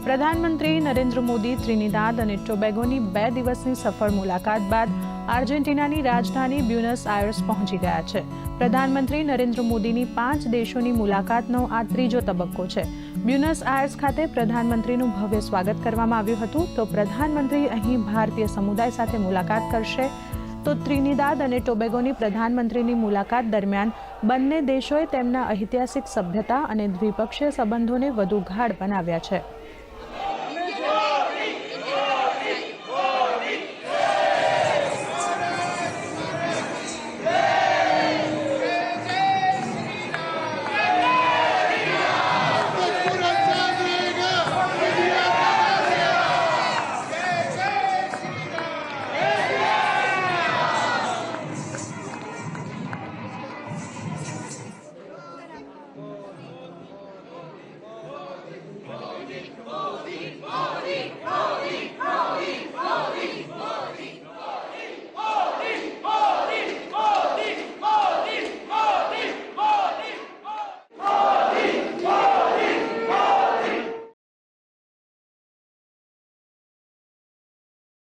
પ્રધાનમંત્રી નરેન્દ્ર મોદી ત્રિનિદાદ અને ટોબેગોની 2 દિવસની સફળ મુલાકાત બાદ આર્જેન્ટિનાની રાજધાની બ્યુનસ આયર્સ પહોંચી ગયા છે. પ્રધાનમંત્રી નરેન્દ્ર મોદીની 5 દેશોની મુલાકાતનો આ ત્રીજો તબક્કો છે. બ્યુનસ આયર્સ ખાતે પ્રધાનમંત્રીનું ભવ્ય સ્વાગત કરવામાં આવ્યું હતું. તો પ્રધાનમંત્રી અહીં ભારતીય સમુદાય સાથે મુલાકાત કરશે. તો ત્રિનિદાદ અને ટોબેગોની પ્રધાનમંત્રીની મુલાકાત દરમિયાન બંને દેશોએ તેમના ઐતિહાસિક સભ્યતા અને દ્વિપક્ષીય સંબંધોને વધુ ગાઢ બનાવ્યા છે.